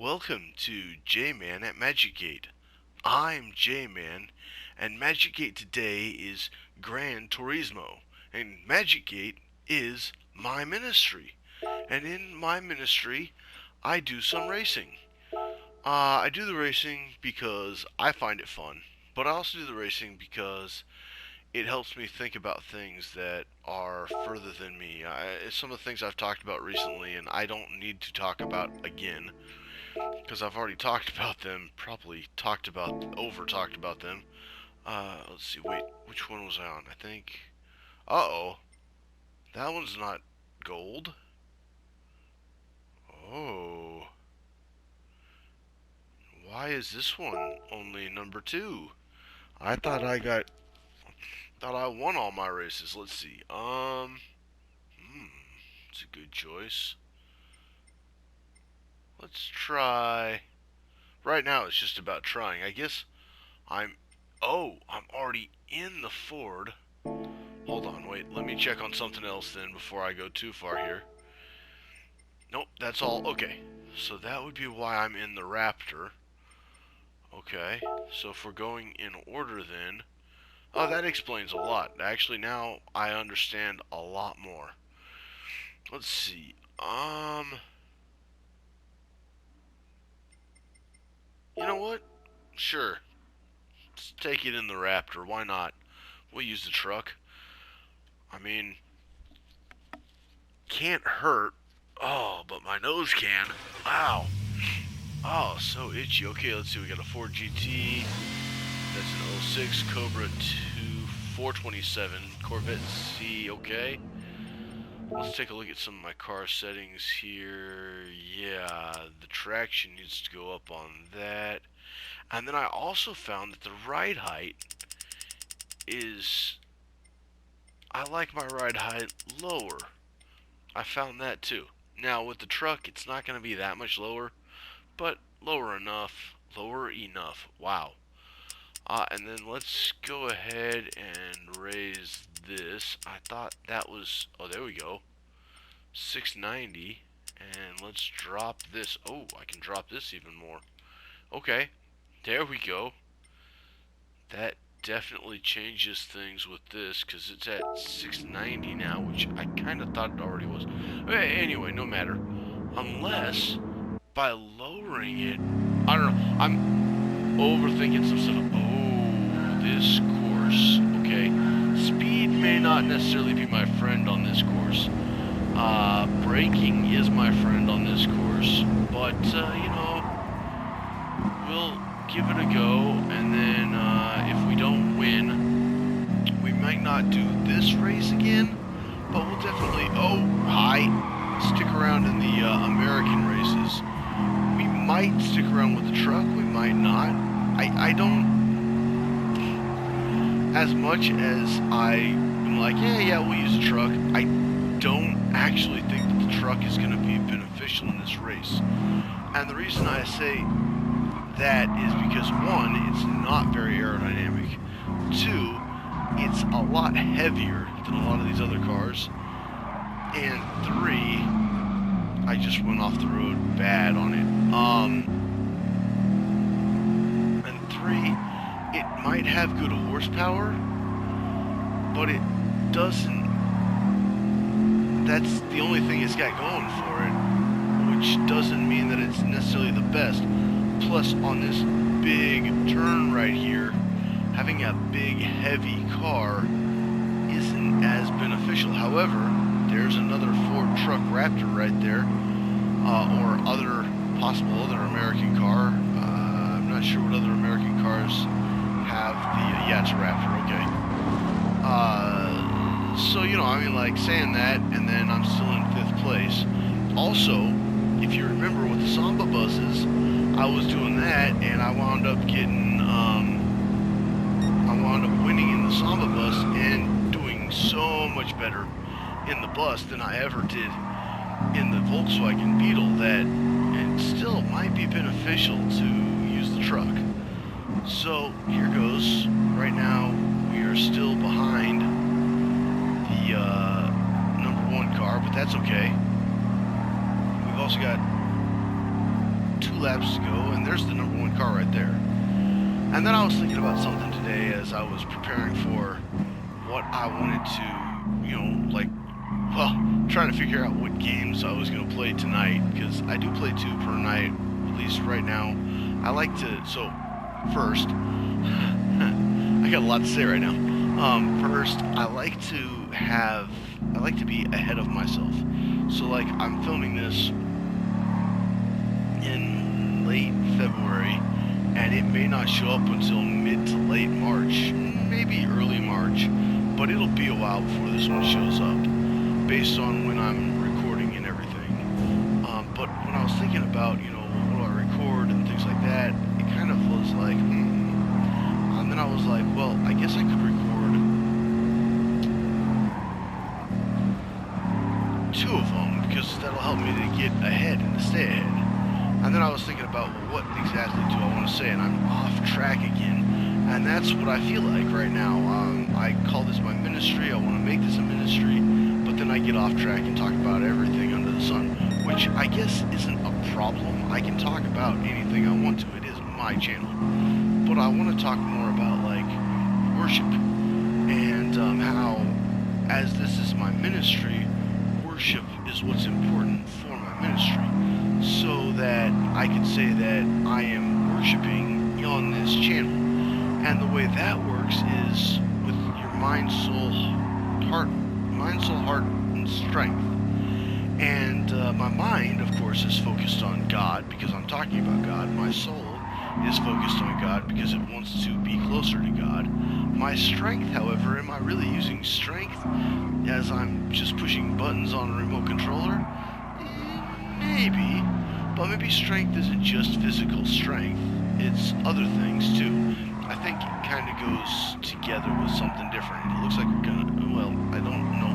Welcome to Jman at Magic Gate. I'm Jman, and Magic Gate today is Gran Turismo, and Magic Gate is my ministry. And in my ministry, I do some racing. I do the racing because I find it fun, but I also do the racing because it helps me think about things that are further than me. It's some of the things I've talked about recently, and I don't need to talk about again because I've already talked about them, probably over talked about them. Let's see, wait, which one was I on? I think, uh-oh, that one's not gold. Oh, why is this one only number 2? I thought I won all my races. Let's see, it's a good choice. Let's try, right now it's just about trying. I guess I'm already in the Ford. Hold on, wait, let me check on something else then before I go too far here. Nope, that's all. Okay, so that would be why I'm in the Raptor. Okay, so if we're going in order then, oh, that explains a lot. Actually, now I understand a lot more. Let's see, you know what? Sure, let's take it in the Raptor, why not? We'll use the truck. I mean, can't hurt. Oh, but my nose can. Wow. Oh, so itchy. Okay, let's see. We got a Ford GT. That's an '06 Cobra 427 Corvette C. Okay. Let's take a look at some of my car settings here. Yeah, the traction needs to go up on that. And then I also found that the ride height is... I like my ride height lower. I found that too. Now with the truck, it's not going to be that much lower, but lower enough. Lower enough. Wow. And then let's go ahead and raise this. I thought that was, oh, there we go, 690. And let's drop this. Oh, I can drop this even more. Okay, there we go. That definitely changes things with this because it's at 690 now, which I kind of thought it already was. Anyway, no matter. Unless by lowering it, I don't know. I'm overthinking some stuff. Oh, this course. Okay, speed may not necessarily be my friend on this course. Braking is my friend on this course, but you know, we'll give it a go, and then if we don't win, we might not do this race again, but we'll definitely, oh, hi, stick around in the American races. We might stick around with the truck, we might not. I don't, as much as I'm like, yeah, we'll use the truck, I don't actually think that the truck is going to be beneficial in this race. And the reason I say that is because, one, it's not very aerodynamic. Two, it's a lot heavier than a lot of these other cars. And three, I just went off the road bad on it. And three, it might have good horsepower, but it doesn't. That's the only thing it's got going for it, which doesn't mean that it's necessarily the best. Plus, on this big turn right here, having a big, heavy car isn't as beneficial. However, there's another Ford truck Raptor right there, or possible other American car. I'm not sure what other American cars have the, yeah, it's a Raptor, okay. So, you know, I mean, like, saying that, and then I'm still in 5th place. Also, if you remember with the Samba buses, I was doing that, and I wound up winning in the Samba bus and doing so much better in the bus than I ever did in the Volkswagen Beetle that it still might be beneficial to use the truck. So here goes. Right now we are still behind the number 1 car, but that's okay. We've also got 2 laps to go, and there's the number one car right there. And then I was thinking about something today as I was preparing for what I wanted to, trying to figure out what games I was going to play tonight, because I do play 2 per night, at least right now. I like to, so, first, I got a lot to say right now. First, I like to be ahead of myself. So, like, I'm filming this in late February, and it may not show up until mid to late March, maybe early March, but it'll be a while before this one shows up, based on when I'm recording and everything. But when I was thinking about, what do I record and things like that, it kind of was like, and then I was like, well, I guess I could record 2 of them, because that'll help me to get ahead and to stay ahead. And then I was thinking about, well, what exactly do I want to say, and I'm off track again, and that's what I feel like right now. I call this my ministry, I want to make this a ministry, but then I get off track and talk about everything under the sun, which I guess isn't a problem. I can talk about anything I want to, it is my channel. But I want to talk more about, like, worship, and how, as this is my ministry, worship is what's important for my ministry, so that I can say that I am worshiping on this channel. And the way that works is with your mind, soul, heart, and strength. And my mind, of course, is focused on God because I'm talking about God. My soul is focused on God because it wants to be closer to God. My strength, however, am I really using strength as I'm just pushing buttons on a remote controller? Maybe, but maybe strength isn't just physical strength, it's other things too. I think it kind of goes together with something different. It looks like we're gonna, well, I don't know,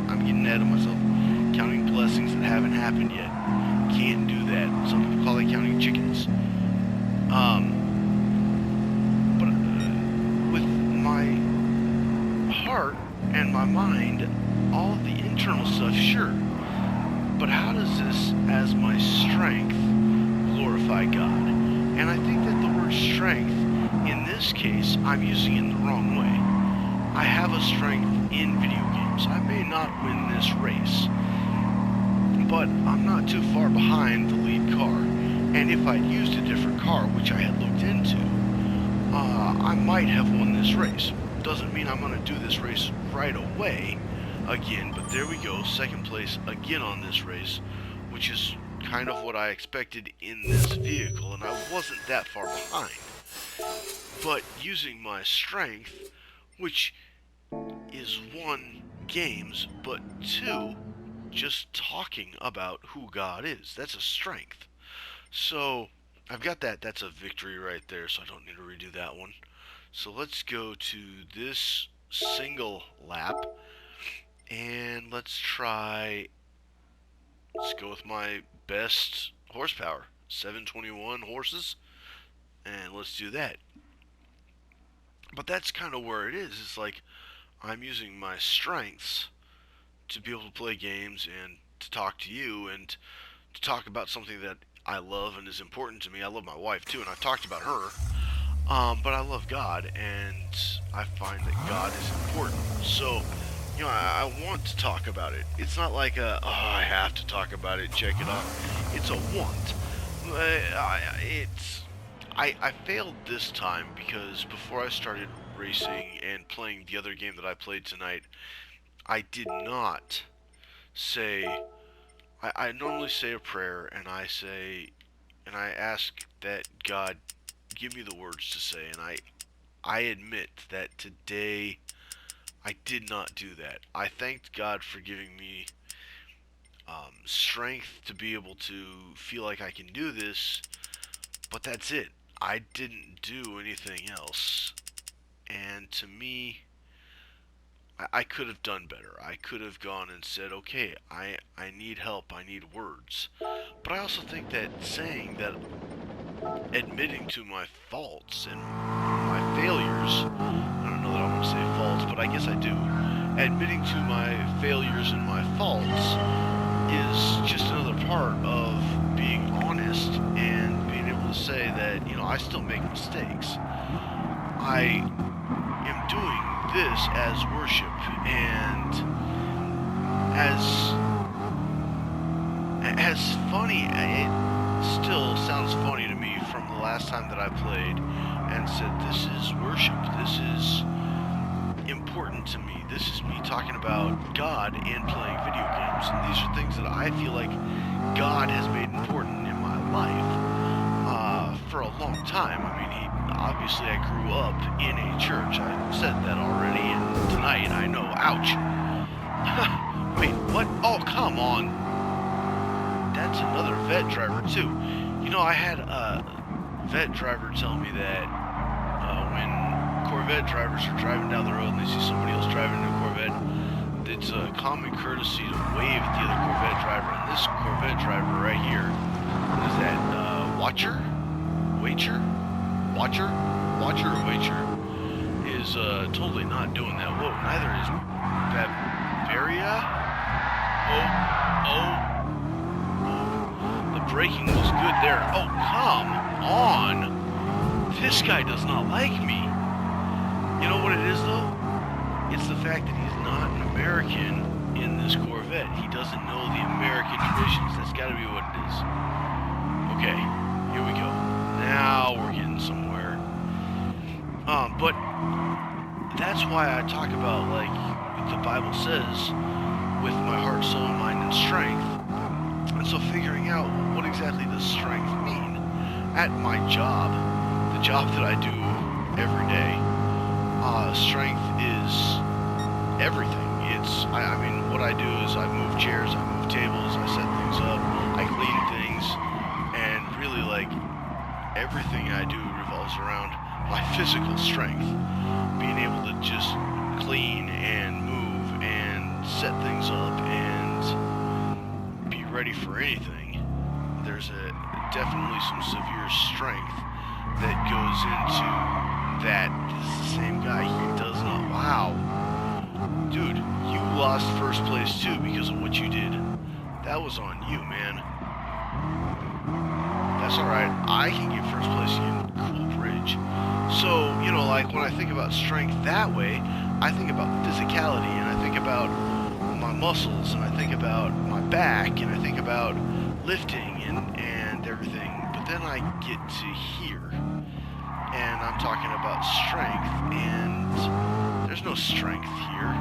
I'm getting ahead of myself. Counting blessings that haven't happened yet. Can't do that. Some people call it counting chickens. But with my heart and my mind, all the internal stuff, sure. But how does this, as my strength, glorify God? And I think that the word strength, in this case, I'm using it the wrong way. I have a strength in video games. I may not win this race, but I'm not too far behind the lead car. And if I'd used a different car, which I had looked into, I might have won this race. Doesn't mean I'm going to do this race right away again, but there we go, second place again on this race, which is kind of what I expected in this vehicle, and I wasn't that far behind. But using my strength, which is 1, games, but 2, just talking about who God is. That's a strength. So, I've got that. That's a victory right there, so I don't need to redo that one. So let's go to this single lap, and let's go with my best horsepower, 721 horses, and let's do that. But that's kind of where it is. It's like I'm using my strengths to be able to play games and to talk to you and to talk about something that I love and is important to me. I love my wife too, and I've talked about her. But I love God, and I find that God is important. So, I want to talk about it. It's not like I have to talk about it, check it off. It's a want. I failed this time because before I started racing and playing the other game that I played tonight, I did not say, I normally say a prayer, and I ask that God give me the words to say, and I admit that today I did not do that. I thanked God for giving me strength to be able to feel like I can do this, but that's it. I didn't do anything else, and to me, I could have done better. I could have gone and said, okay, I need help, I need words. But I also think that saying that, admitting to my faults and my failures, I don't know that I want to say faults, but I guess I do. Admitting to my failures and my faults is just another part of being honest and being that, I still make mistakes. I am doing this as worship, and as funny, it still sounds funny to me from the last time that I played and said, this is worship, this is important to me, this is me talking about God and playing video games, and these are things that I feel like God has made important in my life for a long time. I mean, obviously I grew up in a church, I said that already, and tonight I know, ouch. Wait, what? Oh, come on. That's another vet driver, too. I had a vet driver tell me that when Corvette drivers are driving down the road and they see somebody else driving a Corvette, it's a common courtesy to wave at the other Corvette driver. And this Corvette driver right here, what is that, watcher? Wager? Watcher? Watcher or wager? Is totally not doing that. Whoa, neither is Bavaria. Oh. The braking was good there. Oh, come on. This guy does not like me. You know what it is, though? It's the fact that he's not an American in this Corvette. He doesn't know the American traditions. That's got to be what it is. Okay, here we go. Now we're getting somewhere. But that's why I talk about, like the Bible says, with my heart, soul, mind, and strength. And so figuring out what exactly does strength mean at my job, the job that I do every day, strength is everything. I mean, what I do is I move chairs, I move tables, I set things up, I clean things, and really, like, everything I do revolves around my physical strength. Being able to just clean and move and set things up and be ready for anything. There's definitely some severe strength that goes into that. This is the same guy. He does not. Wow. Dude, you lost first place too because of what you did. That was on you, man. That's alright. I can get first place again. Cool bridge. So, like when I think about strength that way, I think about physicality, and I think about my muscles, and I think about my back, and I think about lifting and everything. But then I get to here, and I'm talking about strength, and there's no strength here.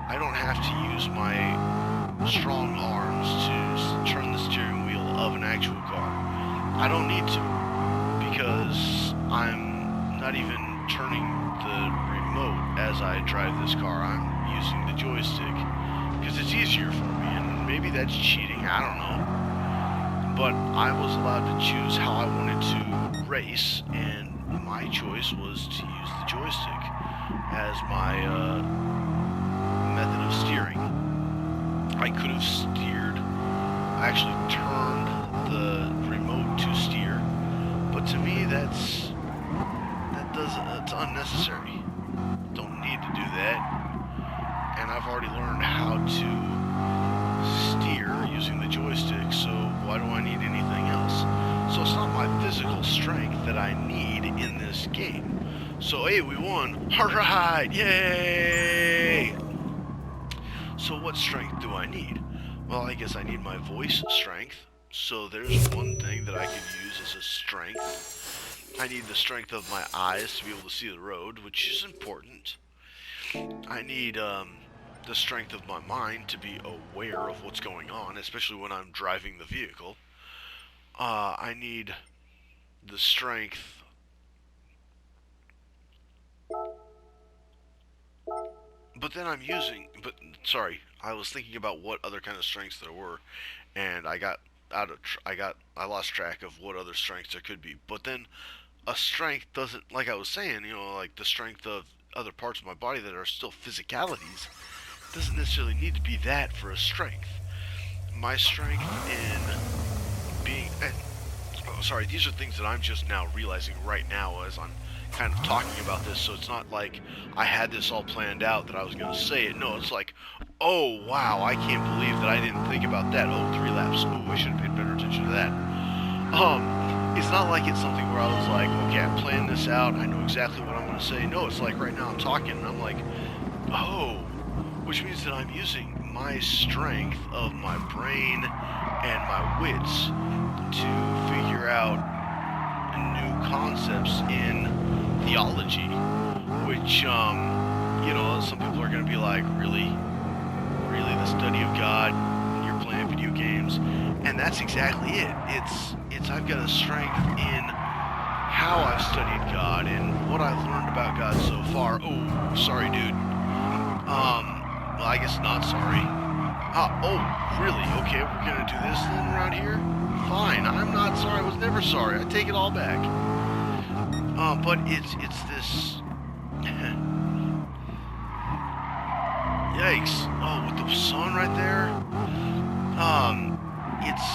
I don't have to use my strong arms to turn the steering wheel of an actual car. I don't need to, because I'm not even turning the remote as I drive this car. I'm using the joystick because it's easier for me, and maybe that's cheating, I don't know. But I was allowed to choose how I wanted to race, and my choice was to use the joystick as my method of steering. I could have steered, I actually turned the remote to steer, but to me it's unnecessary. Don't need to do that. And I've already learned how to steer using the joystick, so why do I need anything else? So it's not my physical strength that I need in this game. So hey, we won. Alright, yay! So what strength do I need? Well, I guess I need my voice strength. So there's one thing that I could use as a strength. I need the strength of my eyes to be able to see the road, which is important. I need the strength of my mind to be aware of what's going on, especially when I'm driving the vehicle. I need the strength... But then I was thinking about what other kind of strengths there were, and I lost track of what other strengths there could be. But then a strength doesn't, like I was saying, like the strength of other parts of my body that are still physicalities, doesn't necessarily need to be that for a strength. My strength in being, these are things that I'm just now realizing right now as I'm kind of talking about this, so it's not like I had this all planned out that I was going to say it. No, it's like, oh wow, I can't believe that I didn't think about that. Oh, 3 laps. Oh, I should have paid better attention to that. It's not like it's something where I was like, okay, I'm playing this out, I know exactly what I'm going to say. No, it's like right now I'm talking, and I'm like, oh, which means that I'm using my strength of my brain and my wits to figure out new concepts in theology, which, you know, some people are going to be like, really, the study of God, you're playing video games, and that's exactly it. It's I've got a strength in how I've studied God and what I've learned about God so far. Oh, sorry, dude. Well, I guess not sorry. Oh, really? Okay, we're gonna do this then around here? Fine, I'm not sorry. I was never sorry. I take it all back. But it's this... Yikes. Oh, with the sun right there? It's...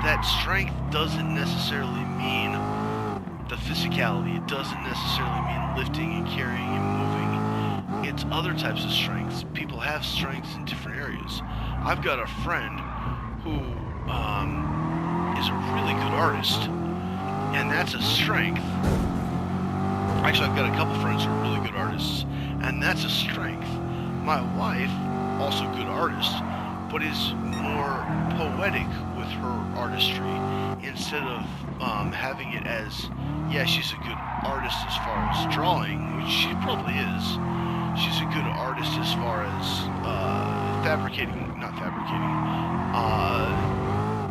That strength doesn't necessarily mean the physicality. It doesn't necessarily mean lifting and carrying and moving. It's other types of strengths. People have strengths in different areas. I've got a friend who is a really good artist, and that's a strength. Actually, I've got a couple friends who are really good artists, and that's a strength. My wife, also a good artist, but is more poetic with her artistry instead of having it as, yeah, she's a good artist as far as drawing, which she probably is. She's a good artist as far as not fabricating,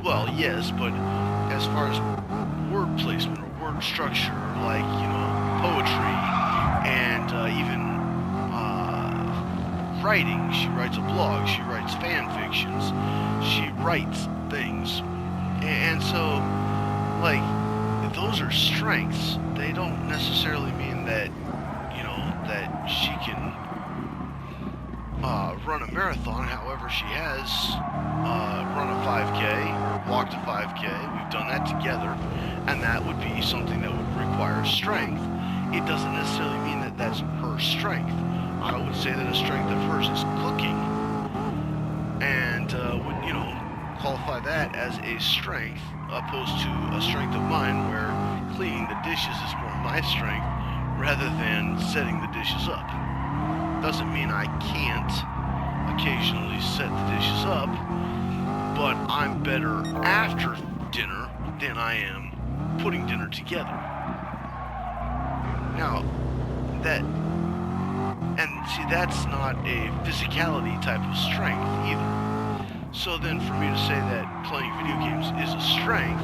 well, yes, but as far as word placement or word structure, like, you know, poetry and even writing. She writes a blog, she writes fan fictions, she writes things, and so, like, those are strengths. They don't necessarily mean that, you know, that she can run a marathon. However, she has run a 5K or walked a 5K. We've done that together, and that would be something that would require strength. It doesn't necessarily mean that that's her strength. I would say that a strength of hers is cooking, and would, you know, qualify that as a strength, opposed to a strength of mine where cleaning the dishes is more my strength rather than setting the dishes up. Doesn't mean I can't occasionally set the dishes up, but I'm better after dinner than I am putting dinner together. Now, see, that's not a physicality type of strength either. So then for me to say that playing video games is a strength,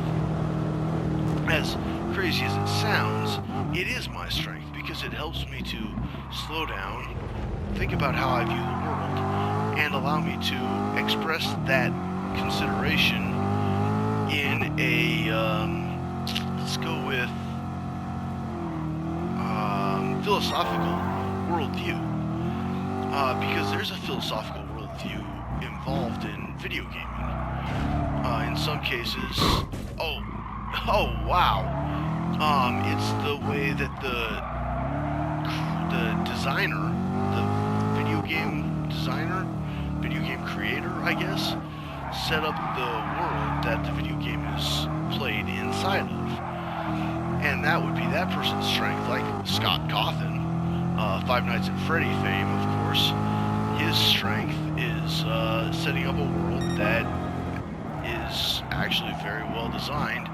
as crazy as it sounds, it is my strength because it helps me to slow down, think about how I view the world, and allow me to express that consideration in a, let's go with, philosophical worldview. Because there's a philosophical worldview involved in video gaming. In some cases, oh wow, it's the way that the designer, the video game designer, video game creator, I guess, set up the world that the video game is played inside of. And that would be that person's strength, like Scott Cawthon, Five Nights at Freddy fame, of course. His strength is setting up a world that is actually very well designed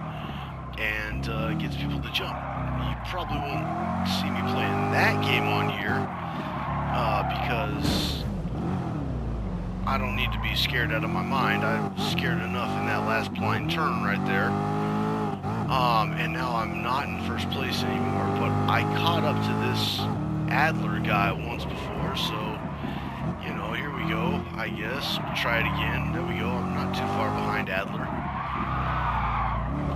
and gets people to jump. You probably won't see me playing that game on here because I don't need to be scared out of my mind. I'm scared enough in that last blind turn right there. And now I'm not in first place anymore, but I caught up to this Adler guy once before, so, you know, here we go, I guess. We'll try it again. There we go. I'm not too far behind Adler.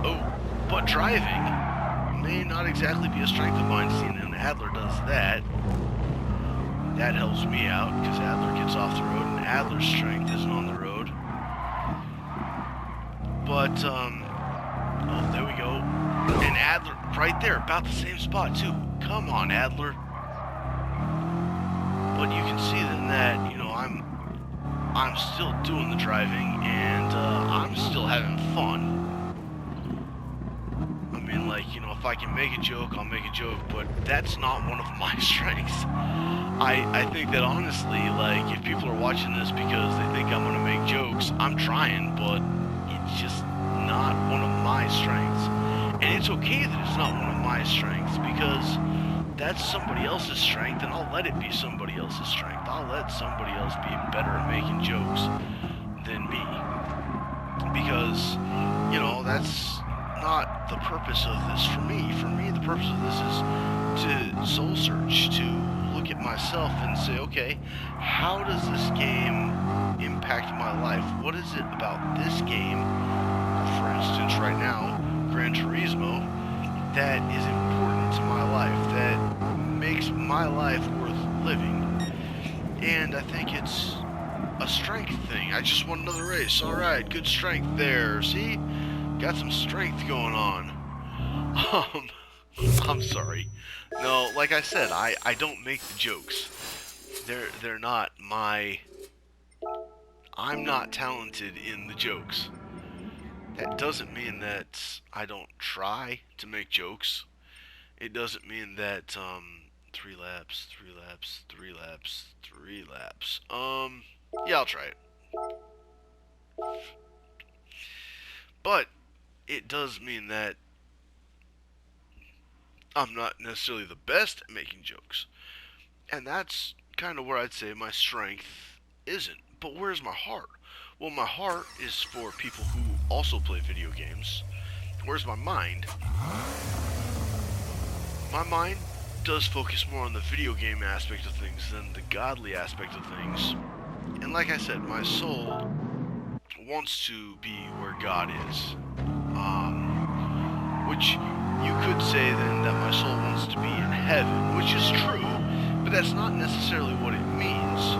Oh, but driving may not exactly be a strength of mine, seeing an Adler does that. That helps me out, because Adler gets off the road, and Adler's strength isn't on the road. But, oh, there we go. And Adler, right there, about the same spot, too. Come on, Adler. But you can see then that, you know, I'm still doing the driving, and I'm still having fun. if I can make a joke, I'll make a joke, but that's not one of my strengths. I think that honestly, like, if people are watching this because they think I'm gonna make jokes, I'm trying, but it's just not one of my strengths. And it's okay that it's not one of my strengths, because that's somebody else's strength, and I'll let it be somebody else's strength. I'll let somebody else be better at making jokes than me. Because, you know, that's not the purpose of this for me. For me, the purpose of this is to soul search, to look at myself and say, okay, how does this game impact my life? What is it about this game, for instance, right now, Gran Turismo, that is important to my life, that makes my life worth living? And I think it's a strength thing. I just won another race. Alright, good strength there. See? Got some strength going on. I'm sorry. No, like I said, I don't make the jokes. They're not my... I'm not talented in the jokes. That doesn't mean that I don't try to make jokes. It doesn't mean that, 3 laps. Yeah, I'll try it. But it does mean that I'm not necessarily the best at making jokes. And that's kind of where I'd say my strength isn't. But where's my heart? Well, my heart is for people who also play video games. Where's my mind? My mind does focus more on the video game aspect of things than the godly aspect of things. And like I said, my soul wants to be where God is. Which you could say then that my soul wants to be in heaven, which is true, but that's not necessarily what it means.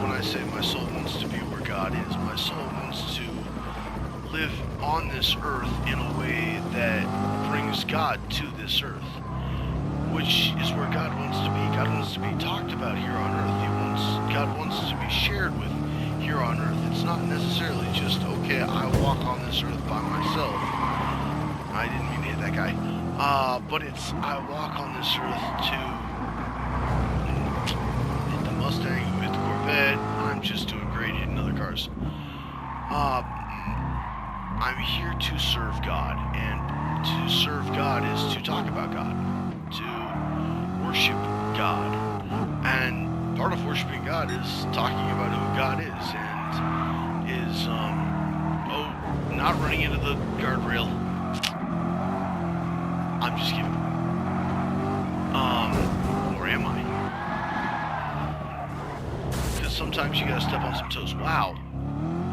When I say my soul wants to be where God is, my soul wants to live on this earth in a way that brings God to this earth, which is where God wants to be. God wants to be talked about here on earth. God wants to be shared with here on earth. It's not necessarily just, okay, I walk on this earth by myself. I didn't mean to hit that guy. But it's, I walk on this earth to hit the Mustang, hit the Corvette. I'm just doing great hitting other cars. I'm here to serve God, and to serve God is to talk about God, to worship God, and part of worshiping God is talking about who God is, and is, not running into the guardrail. I'm just kidding. Or am I? Because sometimes you gotta step on some toes. Wow.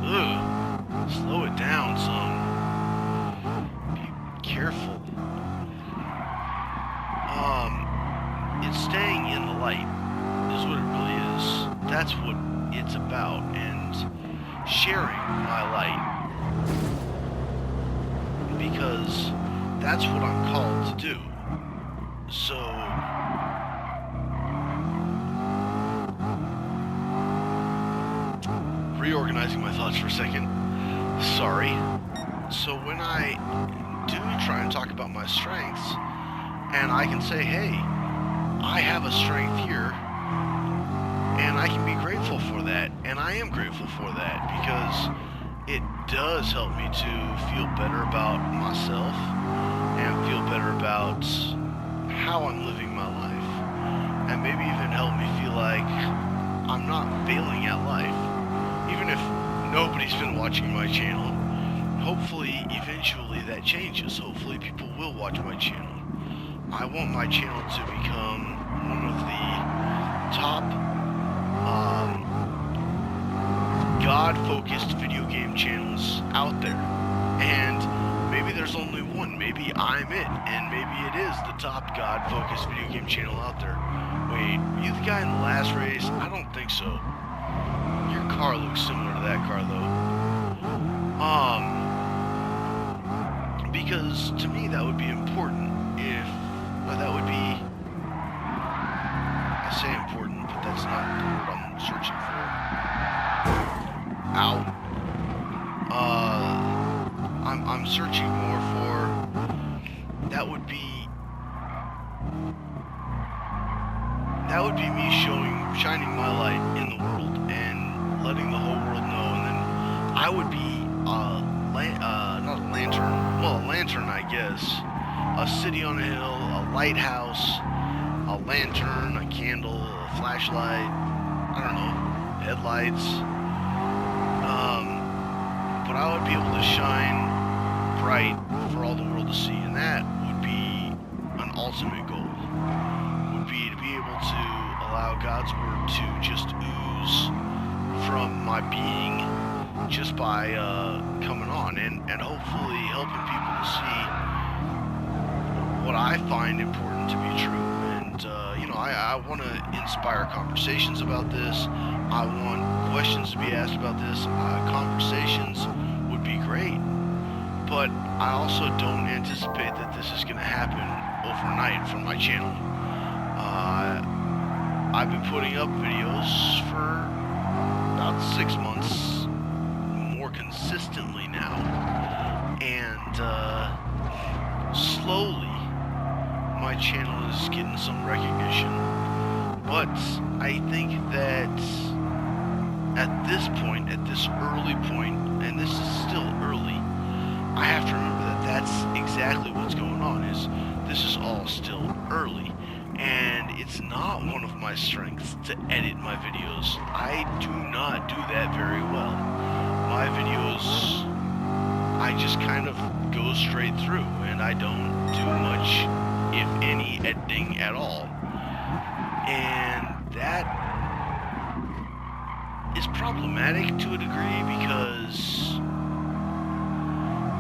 Ugh. Slow it down some. Be careful. It's staying in the light is what it really is. That's what it's about, and sharing my light. Because that's what I'm called to do. So, reorganizing my thoughts for a second. Sorry. So when I do try and talk about my strengths, and I can say, hey, I have a strength here, and I can be grateful for that, and I am grateful for that, because it does help me to feel better about myself, and feel better about how I'm living my life, and maybe even help me feel like I'm not failing at life, even if nobody's been watching my channel. Hopefully, eventually that changes. Hopefully people will watch my channel. I want my channel to become one of the top God-focused video game channels out there. And maybe there's only one. Maybe I'm it. And maybe it is the top God-focused video game channel out there. Wait, were you the guy in the last race? I don't think so. Your car looks similar to that car, though. Because to me that would be important if, that would be, I say important, but that's not the word I'm searching for. Ow. I'm searching more for, that would be me shining my light in the world and letting the whole world know. And then I would be not a lantern, well, a lantern, I guess, a city on a hill, a lighthouse, a lantern, a candle, a flashlight, I don't know, headlights. But I would be able to shine bright for all the world to see, and that would be an ultimate goal. Would be to be able to allow God's word to just ooze from my being just by coming on and hopefully helping people to see what I find important to be true. And I want to inspire conversations about this. I want questions to be asked about this. Conversations would be great, but I also don't anticipate that this is going to happen overnight from my channel. I've been putting up videos for about 6 months, more consistently now, and slowly my channel is getting some recognition. But I think that at this point, at this early point, and this is still early, I have to remember that that's exactly what's going on. Is this is all still early, and it's not one of my strengths to edit my videos. I do not do that very well. My videos, I just kind of go straight through, and I don't do much, if any, editing at all. And that is problematic to a degree because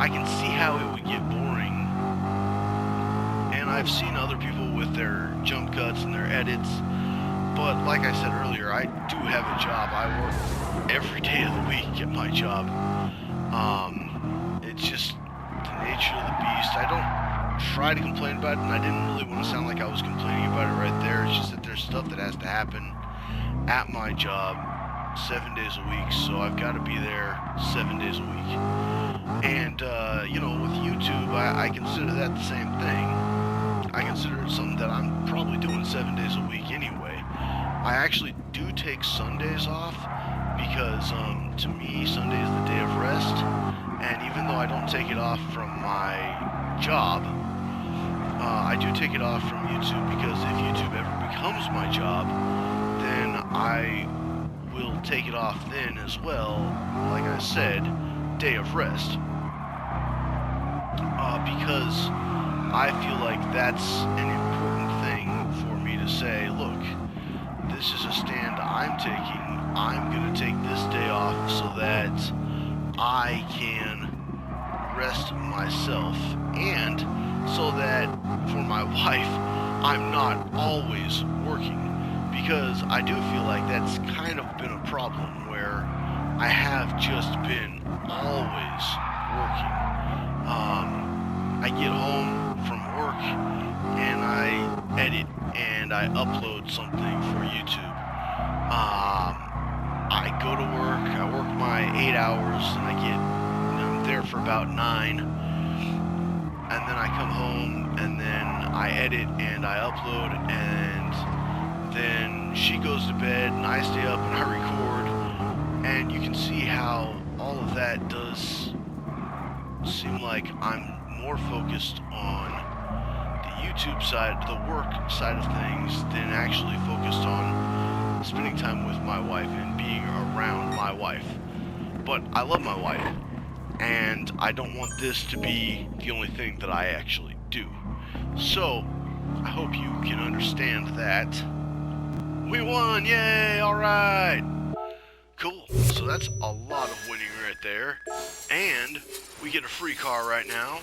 I can see how it would get boring. And I've seen other people with their jump cuts and their edits. But like I said earlier, I do have a job. I work every day of the week at my job. It's just the nature of the beast. I don't try to complain about it, and I didn't really want to sound like I was complaining about it right there. It's just that there's stuff that has to happen at my job 7 days a week, so I've got to be there 7 days a week. And with YouTube, I consider that the same thing. I consider it something that I'm probably doing 7 days a week anyway. I actually do take Sundays off because to me Sunday is the day of rest, and even though I don't take it off from my job, I do take it off from YouTube, because if YouTube ever becomes my job, then I will take it off then as well, like I said, day of rest. Because I feel like that's an important thing for me to say, look, this is a stand I'm taking. I'm going to take this day off so that I can rest myself, and so that for my wife, I'm not always working, because I do feel like that's kind of been a problem where I have just been always working. I get home from work and I edit and I upload something for YouTube. I go to work, I work my 8 hours, and I'm there for about 9. And then I come home, and then I edit and I upload, and then she goes to bed, and I stay up and I record. And you can see how all of that does seem like I'm more focused on the YouTube side, the work side of things, than actually focused on spending time with my wife and being around my wife. But I love my wife, and I don't want this to be the only thing that I actually do. So, I hope you can understand that. We won! Yay! Alright! Cool. So that's a lot of winning right there. And we get a free car right now.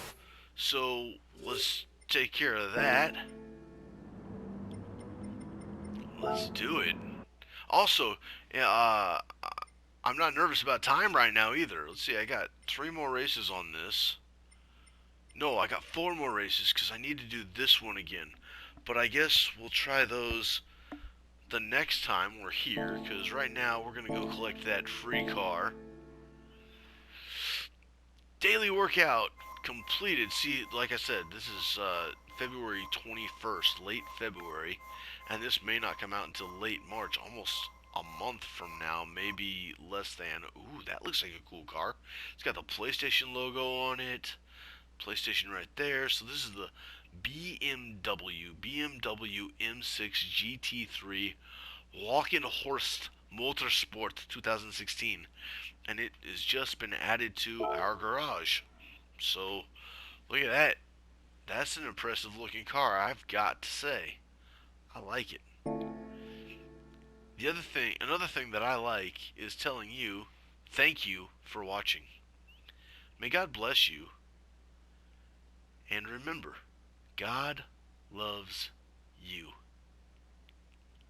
So, let's take care of that. Let's do it. Also, I'm not nervous about time right now either. Let's see, I got 3 more races on this. No, I got 4 more races because I need to do this one again. But I guess we'll try those the next time we're here, because right now we're going to go collect that free car. Daily workout completed. See, like I said, this is February 21st, late February, and this may not come out until late March, almost a month from now, maybe less than. Ooh, that looks like a cool car. It's got the PlayStation logo on it. PlayStation right there. So this is the BMW M6 GT3 Walkenhorst Motorsport 2016, and it has just been added to our garage. So look at that. That's an impressive looking car, I've got to say. I like it. Another thing that I like is telling you thank you for watching. May God bless you, and remember, God loves you.